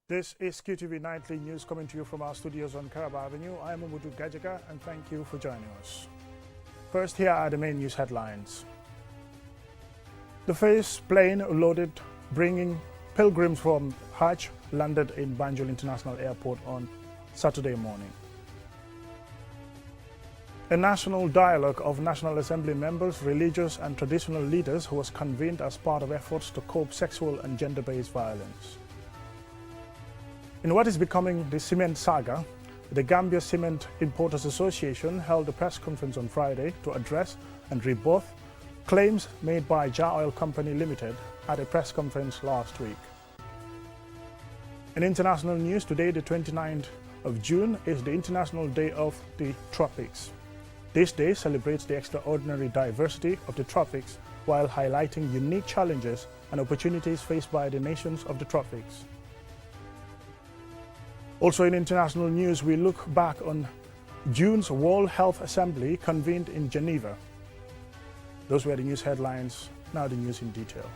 This is QTV Nightly News coming to you from our studios on Karaba Avenue. I am Umudu Gajaka and thank you for joining us. First, here are the main news headlines. The first plane loaded bringing pilgrims from Hajj landed in Banjul International Airport on Saturday morning. A national dialogue of National Assembly members, religious and traditional leaders was convened as part of efforts to cope sexual and gender-based violence. In what is becoming the cement saga, the Gambia Cement Importers Association held a press conference on Friday to address and rebut claims made by Jar Oil Company Limited at a press conference last week. In international news, today, the 29th of June, is the International Day of the Tropics. This day celebrates the extraordinary diversity of the tropics while highlighting unique challenges and opportunities faced by the nations of the tropics. Also in international news, we look back on June's World Health Assembly convened in Geneva. Those were the news headlines. Now the news in detail.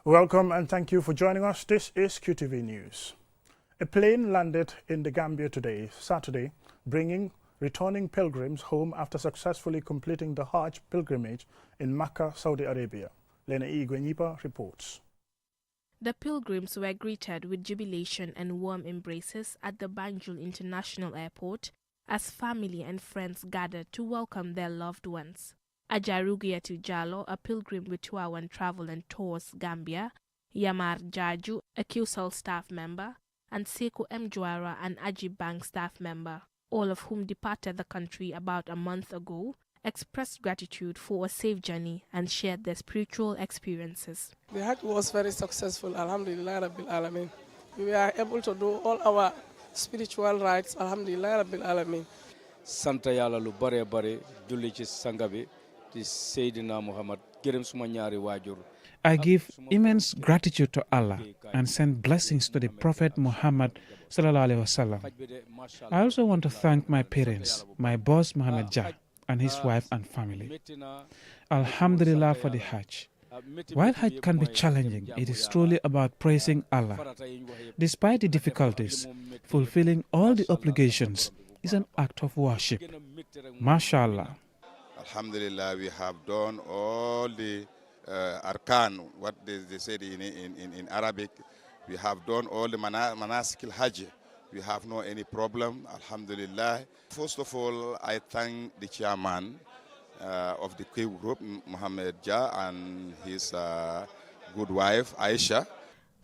Welcome and thank you for joining us. This is QTV News. A plane landed in the Gambia today, Saturday, bringing returning pilgrims home after successfully completing the Hajj pilgrimage in Mecca, Saudi Arabia. Lena Igwenyipa reports. The pilgrims were greeted with jubilation and warm embraces at the Banjul International Airport as family and friends gathered to welcome their loved ones. Ajarugiatu Jallo, a pilgrim with Tiwawan Travel and Tours Gambia, Yamar Jaju, a QSL staff member, and Sekou M. Juara, an Ajib Bank staff member, all of whom departed the country about a month ago, expressed gratitude for a safe journey and shared their spiritual experiences. The Hajj was very successful, Alhamdulillah Rabbil Alameen. We were able to do all our spiritual rites, Alhamdulillah Rabbil Alameen. Santa Yàlla lu bare bare julli ci sanga bi di Seydina Muhammad gërëm suma ñaari waajur. I give immense gratitude to Allah and send blessings to the Prophet Muhammad sallallahu alaihi wasallam. I also want to thank my parents, my boss Muhammad Jah and his wife and family. Alhamdulillah for the Hajj. While Hajj can be challenging, it is truly about praising Allah. Despite the difficulties, fulfilling all the obligations is an act of worship. MashaAllah. Alhamdulillah, we have done all the arkan, what they said in Arabic. We have done all the manasik al-hajj. We have no any problem, alhamdulillah. First of all, I thank the chairman of the Q group, Muhammad Jah, and his good wife, Aisha.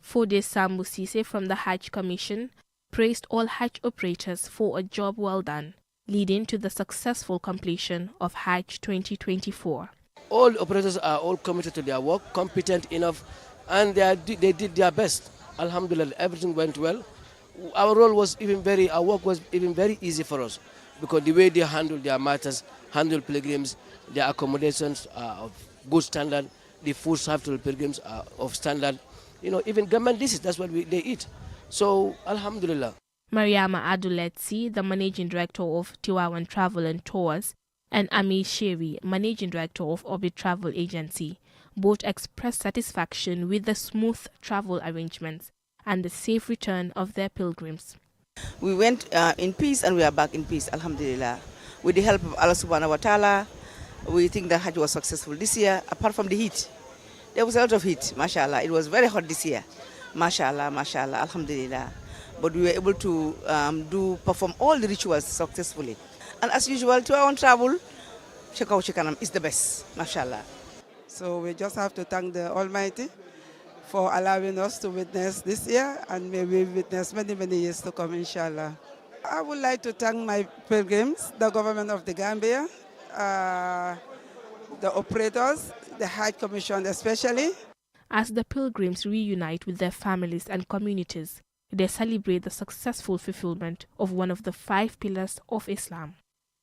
Fode Sambu Sise from the Hajj Commission praised all Hajj operators for a job well done, leading to the successful completion of Hajj 2024. All operators are all committed to their work, competent enough, and they did their best. Alhamdulillah, everything went well. Our work was even very easy for us because the way they handle their matters, handle pilgrims, their accommodations are of good standard, the food served to the pilgrims are of standard. You know, even government dishes, that's what they eat. So, Alhamdulillah. Mariama Aduletsi, the Managing Director of Tiwawan Travel and Tours, and Ami Sherry, Managing Director of Orbit Travel Agency, both expressed satisfaction with the smooth travel arrangements and the safe return of their pilgrims. We went in peace and we are back in peace, Alhamdulillah. With the help of Allah subhanahu wa ta'ala, we think the Hajj was successful this year, apart from the heat. There was a lot of heat, mashallah. It was very hot this year, mashallah, mashallah, alhamdulillah. But we were able to perform all the rituals successfully. And as usual, to our own travel, Shekau Shekanam is the best, mashallah. So we just have to thank the Almighty for allowing us to witness this year, and may we witness many, many years to come, inshallah. I would like to thank my pilgrims, the government of the Gambia, the operators, the Hajj Commission especially. As the pilgrims reunite with their families and communities, they celebrate the successful fulfillment of one of the 5 pillars of Islam.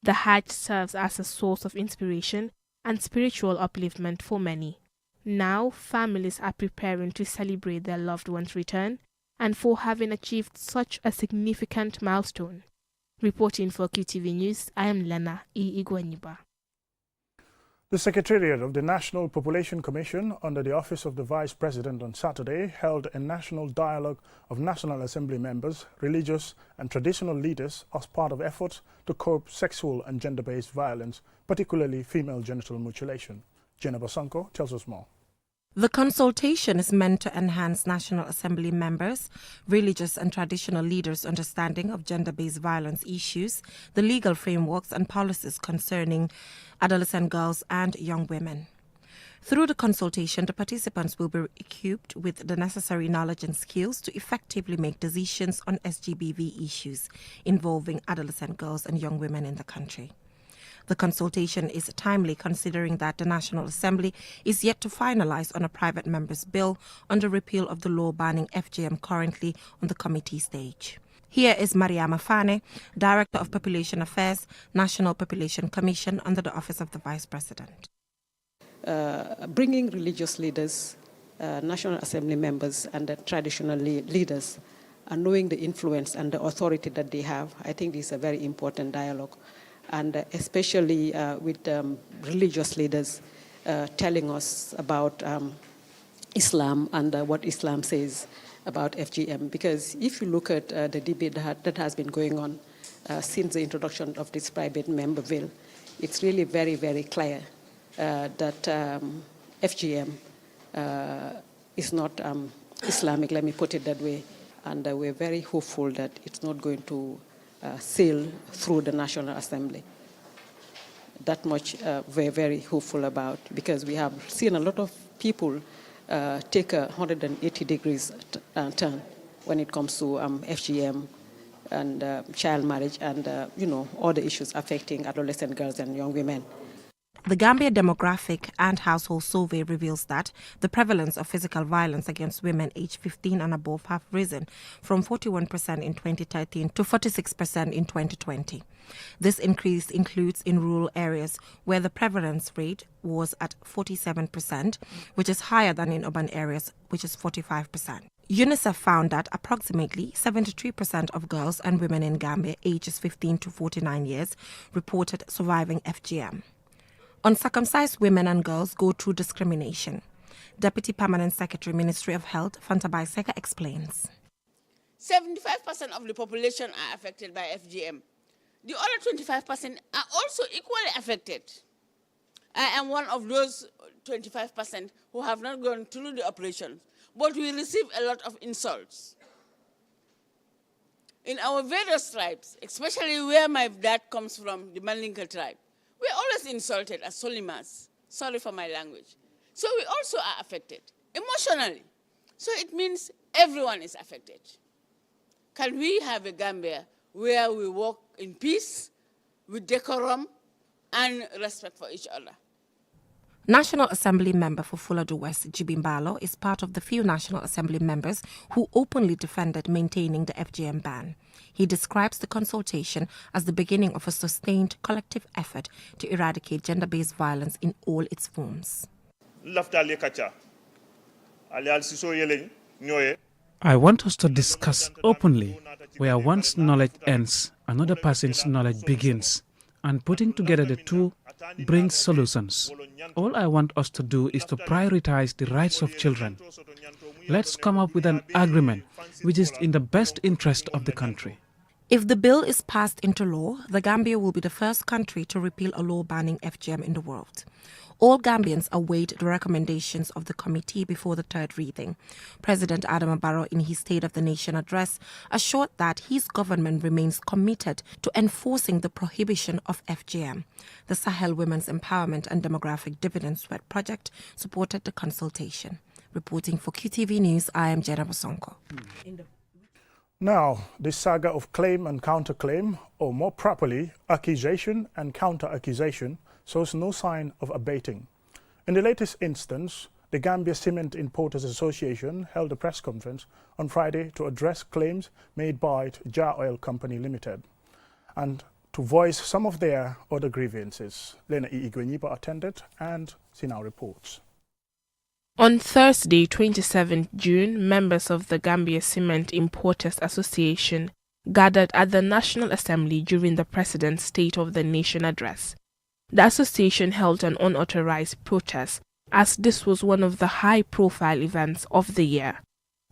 The Hajj serves as a source of inspiration and spiritual upliftment for many. Now, families are preparing to celebrate their loved ones' return and for having achieved such a significant milestone. Reporting for QTV News, I am Lena E. Igwanyiba. The Secretariat of the National Population Commission under the Office of the Vice President on Saturday held a national dialogue of National Assembly members, religious and traditional leaders as part of efforts to curb sexual and gender-based violence, particularly female genital mutilation. Jenna Basanko tells us more. The consultation is meant to enhance National Assembly members, religious and traditional leaders' understanding of gender-based violence issues, the legal frameworks and policies concerning adolescent girls and young women. Through the consultation, the participants will be equipped with the necessary knowledge and skills to effectively make decisions on SGBV issues involving adolescent girls and young women in the country. The consultation is timely considering that the National Assembly is yet to finalize on a private member's bill on the repeal of the law banning FGM currently on the committee stage. Here is Mariama Fane, Director of Population Affairs, National Population Commission under the Office of the Vice President. Bringing religious leaders, National Assembly members and the traditional leaders and knowing the influence and the authority that they have, I think this is a very important dialogue. And especially with religious leaders telling us about Islam and what Islam says about FGM. Because if you look at the debate that has been going on since the introduction of this private member bill, it's really very, very clear that FGM is not Islamic, let me put it that way. And we're very hopeful that it's not going to sail through the National Assembly. That much we're very hopeful about, because we have seen a lot of people take a 180 degrees turn when it comes to FGM and child marriage and all the issues affecting adolescent girls and young women. The Gambia Demographic and Household Survey reveals that the prevalence of physical violence against women aged 15 and above have risen from 41% in 2013 to 46% in 2020. This increase includes in rural areas where the prevalence rate was at 47%, which is higher than in urban areas, which is 45%. UNICEF found that approximately 73% of girls and women in Gambia ages 15 to 49 years reported surviving FGM. Uncircumcised women and girls go through discrimination. Deputy Permanent Secretary, Ministry of Health, Fantabai Seka explains. 75% of the population are affected by FGM. The other 25% are also equally affected. I am one of those 25% who have not gone through the operation, but we receive a lot of insults. In our various tribes, especially where my dad comes from, the Mandinka tribe, we're always insulted as Solimas. Sorry for my language. So we also are affected emotionally. So it means everyone is affected. Can we have a Gambia where we walk in peace, with decorum, and respect for each other? National Assembly member for Fuladu West, Jibimbalo, is part of the few National Assembly members who openly defended maintaining the FGM ban. He describes the consultation as the beginning of a sustained collective effort to eradicate gender-based violence in all its forms. I want us to discuss openly where one's knowledge ends, another person's knowledge begins, and putting together the two brings solutions. All I want us to do is to prioritize the rights of children. Let's come up with an agreement which is in the best interest of the country. If the bill is passed into law, the Gambia will be the first country to repeal a law banning FGM in the world. All Gambians await the recommendations of the committee before the third reading. President Adama Barrow, in his State of the Nation address, assured that his government remains committed to enforcing the prohibition of FGM. The Sahel Women's Empowerment and Demographic Dividend Sweat Project supported the consultation. Reporting for QTV News, I am Jenna Bosonko. Now, this saga of claim and counterclaim, or more properly, accusation and counter-accusation, shows no sign of abating. In the latest instance, the Gambia Cement Importers Association held a press conference on Friday to address claims made by Jar Oil Company Limited and to voice some of their other grievances. Lena E. Igwenyiba attended and she now reports. On Thursday, 27 June, members of the Gambia Cement Importers Association gathered at the National Assembly during the President's State of the Nation address. The association held an unauthorized protest as this was one of the high-profile events of the year.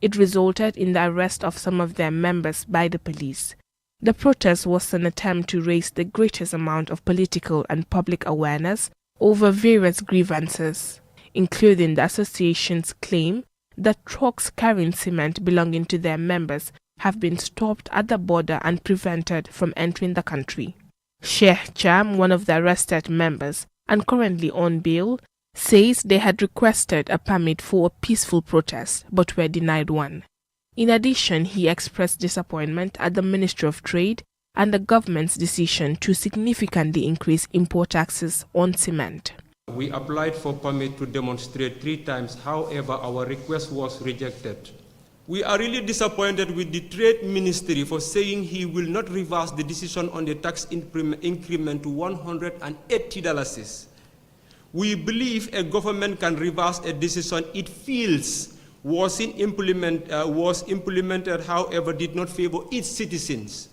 It resulted in the arrest of some of their members by the police. The protest was an attempt to raise the greatest amount of political and public awareness over various grievances, including the association's claim that trucks carrying cement belonging to their members have been stopped at the border and prevented from entering the country. Sheikh Cham, one of the arrested members and currently on bail, says they had requested a permit for a peaceful protest but were denied one. In addition, he expressed disappointment at the Ministry of Trade and the government's decision to significantly increase import taxes on cement. We applied for permit to demonstrate 3 times, however, our request was rejected. We are really disappointed with the Trade Ministry for saying he will not reverse the decision on the tax increment to $180. We believe a government can reverse a decision it feels was implemented, however, did not favor its citizens.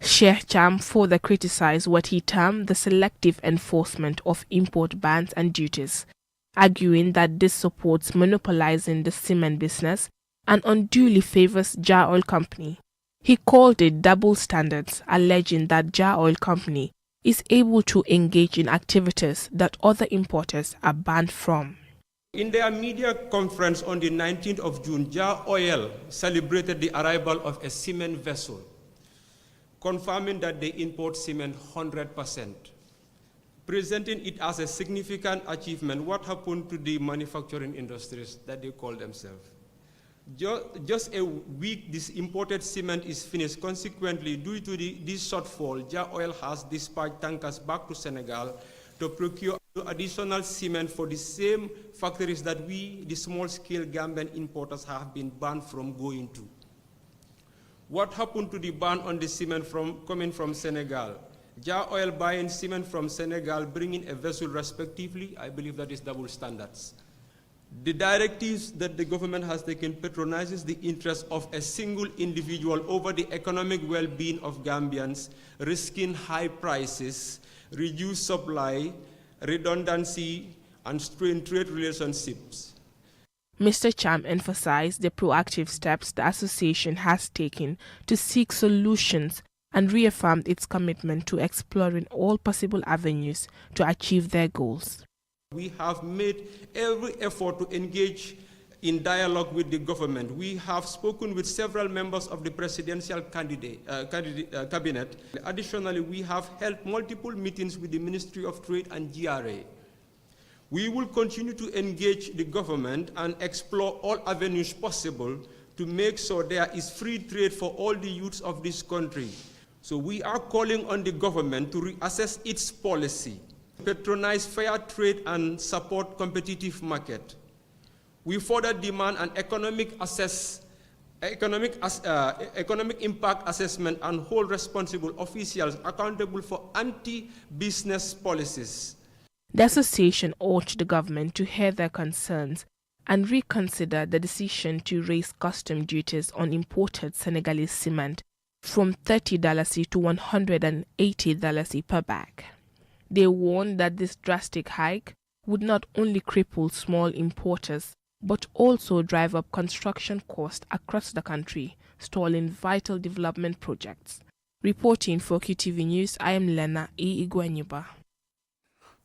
Sheikh Cham further criticized what he termed the selective enforcement of import bans and duties, arguing that this supports monopolizing the cement business and unduly favors Jar Oil Company. He called it double standards, alleging that Jar Oil Company is able to engage in activities that other importers are banned from. In their media conference on the 19th of June, Jar Oil celebrated the arrival of a cement vessel, confirming that they import cement 100%, presenting it as a significant achievement. What happened to the manufacturing industries that they call themselves? Just a week, this imported cement is finished. Consequently, due to this shortfall, Jar Oil has dispatched tankers back to Senegal to procure additional cement for the same factories that we, the small-scale Gambian importers, have been banned from going to. What happened to the ban on the cement coming from Senegal? Jar Oil buying cement from Senegal, bringing a vessel respectively, I believe that is double standards. The directives that the government has taken patronizes the interest of a single individual over the economic well-being of Gambians, risking high prices, reduced supply, redundancy, and strained trade relationships. Mr. Cham emphasized the proactive steps the association has taken to seek solutions and reaffirmed its commitment to exploring all possible avenues to achieve their goals. We have made every effort to engage in dialogue with the government. We have spoken with several members of the presidential cabinet. Additionally, we have held multiple meetings with the Ministry of Trade and GRA. We will continue to engage the government and explore all avenues possible to make sure there is free trade for all the youths of this country. So we are calling on the government to reassess its policy, patronize fair trade and support competitive market. We further demand an economic impact assessment and hold responsible officials accountable for anti-business policies. The association urged the government to hear their concerns and reconsider the decision to raise custom duties on imported Senegalese cement from $30 to $180 per bag. They warned that this drastic hike would not only cripple small importers, but also drive up construction costs across the country, stalling vital development projects. Reporting for QTV News, I am Lena E. Iguanyuba.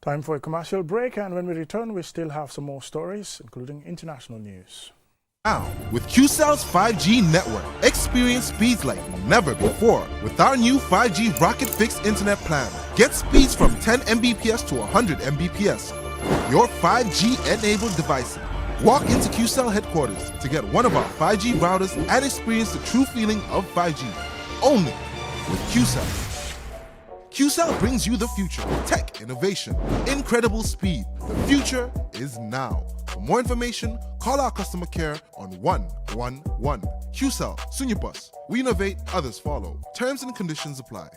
Time for a commercial break, and when we return, we still have some more stories, including international news. Now, with QCell's 5G network, experience speeds like never before with our new 5G Rocket Fixed Internet plan. Get speeds from 10 Mbps to 100 Mbps. Your 5G-enabled devices. Walk into QCell headquarters to get one of our 5G routers and experience the true feeling of 5G. Only with QCell. QCell brings you the future, tech, innovation, incredible speed. The future is now. For more information, call our customer care on 111. QCell, Sunyapus. We innovate, others follow. Terms and conditions apply.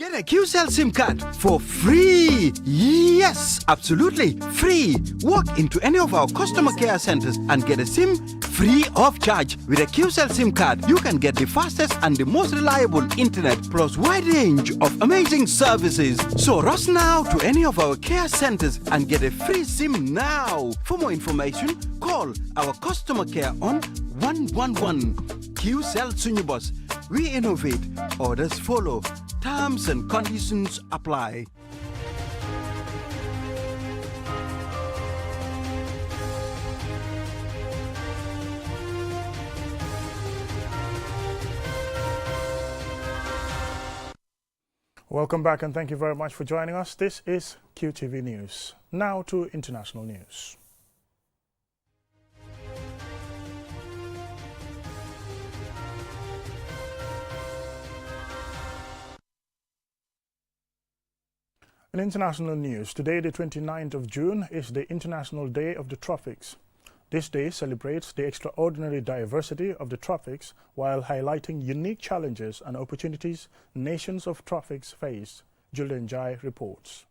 Get a QCell SIM card for free. Yes, absolutely free. Walk into any of our customer care centers and get a SIM free of charge. With a QCell SIM card, you can get the fastest and the most reliable internet plus wide range of amazing services. So rush now to any of our care centers and get a free SIM now. For more information, call our customer care on 111. QCell Sunyubus. We innovate, orders follow. Terms and conditions apply. Welcome back and thank you very much for joining us. This is QTV News. Now to international news. In international news, today the 29th of June is the International Day of the Tropics. This day celebrates the extraordinary diversity of the tropics while highlighting unique challenges and opportunities nations of tropics face. Julian Jai reports.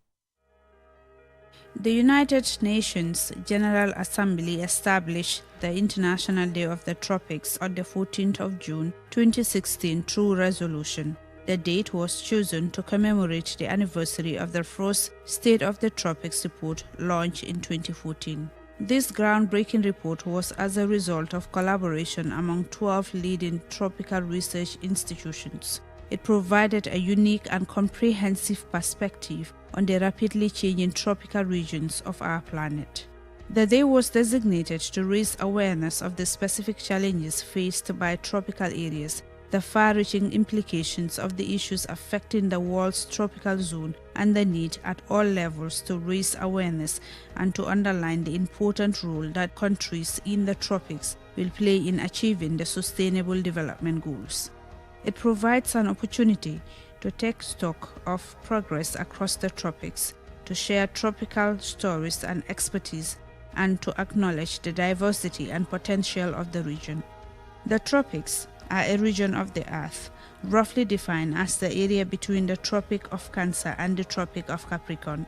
The United Nations General Assembly established the International Day of the Tropics on the 14th of June 2016 through resolution. The date was chosen to commemorate the anniversary of the first State of the Tropics report launched in 2014. This groundbreaking report was as a result of collaboration among 12 leading tropical research institutions. It provided a unique and comprehensive perspective on the rapidly changing tropical regions of our planet. The day was designated to raise awareness of the specific challenges faced by tropical areas, the far-reaching implications of the issues affecting the world's tropical zone, and the need at all levels to raise awareness and to underline the important role that countries in the tropics will play in achieving the Sustainable Development Goals. It provides an opportunity to take stock of progress across the tropics, to share tropical stories and expertise, and to acknowledge the diversity and potential of the region. The tropics are a region of the Earth, roughly defined as the area between the Tropic of Cancer and the Tropic of Capricorn.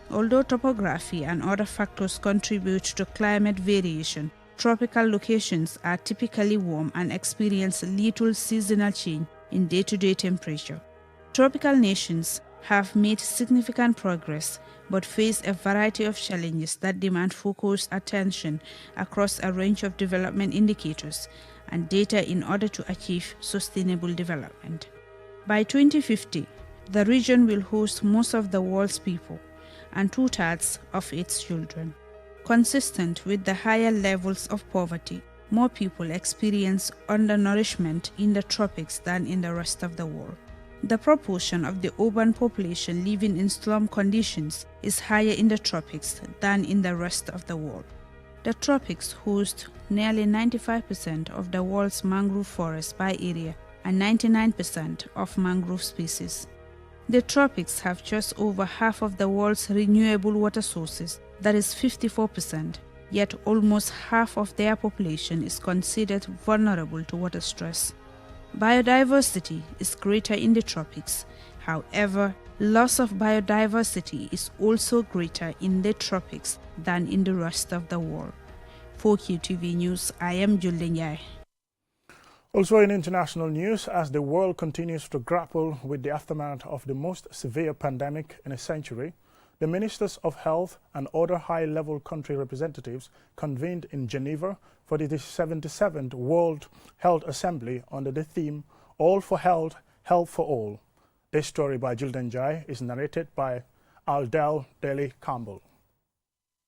Although topography and other factors contribute to climate variation, tropical locations are typically warm and experience little seasonal change in day-to-day temperature. Tropical nations have made significant progress but face a variety of challenges that demand focused attention across a range of development indicators and data in order to achieve sustainable development. By 2050, the region will host most of the world's people and 2/3 of its children. Consistent with the higher levels of poverty, more people experience undernourishment in the tropics than in the rest of the world. The proportion of the urban population living in slum conditions is higher in the tropics than in the rest of the world. The tropics host nearly 95% of the world's mangrove forests by area and 99% of mangrove species. The tropics have just over half of the world's renewable water sources, that is 54%, yet almost half of their population is considered vulnerable to water stress. Biodiversity is greater in the tropics. However, loss of biodiversity is also greater in the tropics than in the rest of the world. For QTV News, I am Julian Yai. Also in international news, as the world continues to grapple with the aftermath of the most severe pandemic in a century, the Ministers of Health and other high-level country representatives convened in Geneva for the 77th World Health Assembly under the theme, All for Health, Health for All. This story by Jildan Jai is narrated by Aldel Deli Campbell.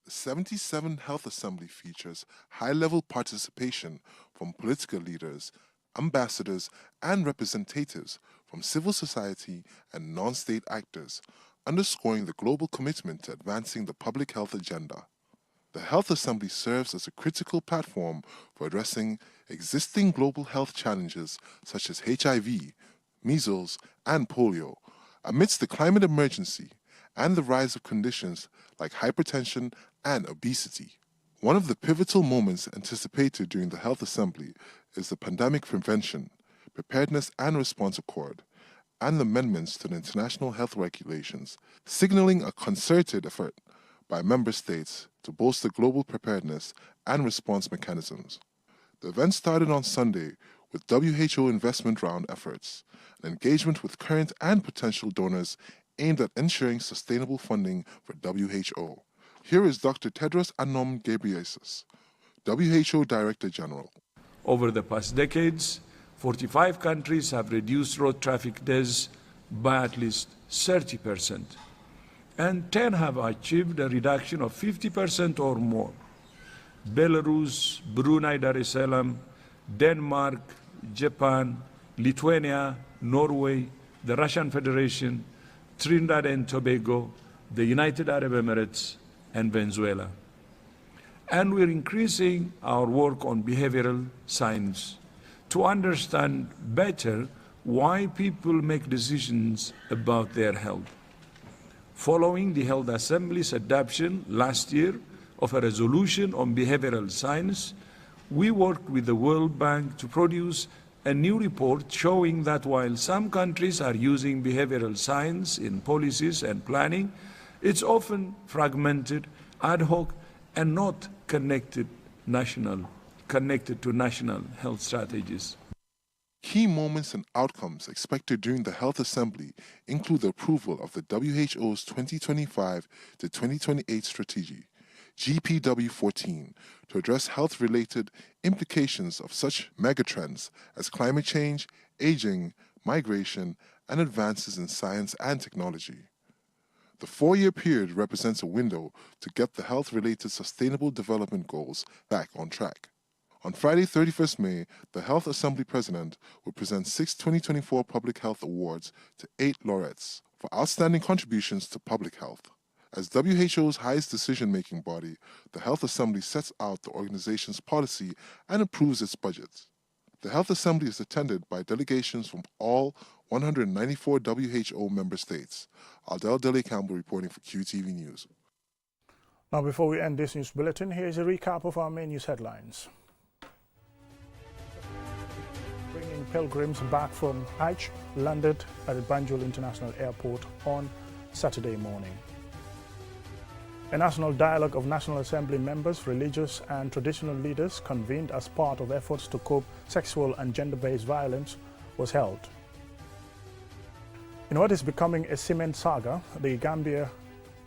The 77th Health Assembly features high-level participation from political leaders, ambassadors, and representatives from civil society and non-state actors, underscoring the global commitment to advancing the public health agenda. The Health Assembly serves as a critical platform for addressing existing global health challenges such as HIV, measles, and polio, amidst the climate emergency and the rise of conditions like hypertension and obesity. One of the pivotal moments anticipated during the Health Assembly is the Pandemic Prevention, Preparedness and Response Accord, and amendments to the international health regulations, signaling a concerted effort by member states to bolster global preparedness and response mechanisms. The event started on Sunday with WHO investment round efforts, an engagement with current and potential donors aimed at ensuring sustainable funding for WHO. Here is Dr. Tedros Adhanom Ghebreyesus, WHO Director General. Over the past decades, 45 countries have reduced road traffic deaths by at least 30%, and 10 have achieved a reduction of 50% or more. Belarus, Brunei Darussalam, Denmark, Japan, Lithuania, Norway, the Russian Federation, Trinidad and Tobago, the United Arab Emirates, and Venezuela. And we're increasing our work on behavioral science to understand better why people make decisions about their health. Following the Health Assembly's adoption last year of a resolution on behavioral science, we worked with the World Bank to produce a new report showing that while some countries are using behavioral science in policies and planning, it's often fragmented, ad hoc, and not connected to national health strategies. Key moments and outcomes expected during the Health Assembly include the approval of the WHO's 2025 to 2028 strategy, GPW14, to address health-related implications of such megatrends as climate change, aging, migration, and advances in science and technology. The 4-year period represents a window to get the health-related Sustainable Development Goals back on track. On Friday, 31st May, the Health Assembly President will present 6 2024 Public Health Awards to 8 laureates for outstanding contributions to public health. As WHO's highest decision-making body, the Health Assembly sets out the organization's policy and approves its budget. The Health Assembly is attended by delegations from all 194 WHO member states. Aldel Dele Campbell reporting for QTV News. Now, before we end this news bulletin, here's a recap of our main news headlines. Bringing pilgrims back from Hajj landed at the Banjul International Airport on Saturday morning. A national dialogue of National Assembly members, religious and traditional leaders convened as part of efforts to cope sexual and gender-based violence was held. In what is becoming a cement saga, the Gambia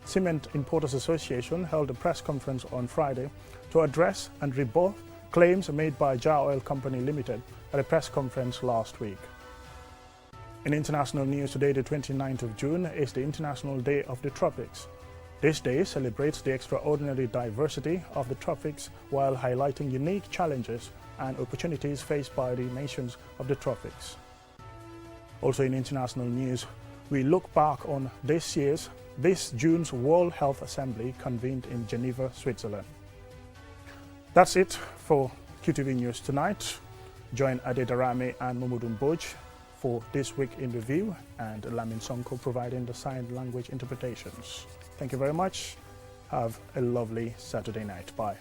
Cement Importers Association held a press conference on Friday to address and rebut claims made by Jar Oil Company Limited at a press conference last week. In international news today, the 29th of June, is the International Day of the Tropics. This day celebrates the extraordinary diversity of the tropics while highlighting unique challenges and opportunities faced by the nations of the tropics. Also in international news, we look back on this June's World Health Assembly convened in Geneva, Switzerland. That's it for QTV News tonight. Join Ade Darame and Mumudun Boj for This Week in Review and Lamin Sonko providing the sign language interpretations. Thank you very much. Have a lovely Saturday night. Bye.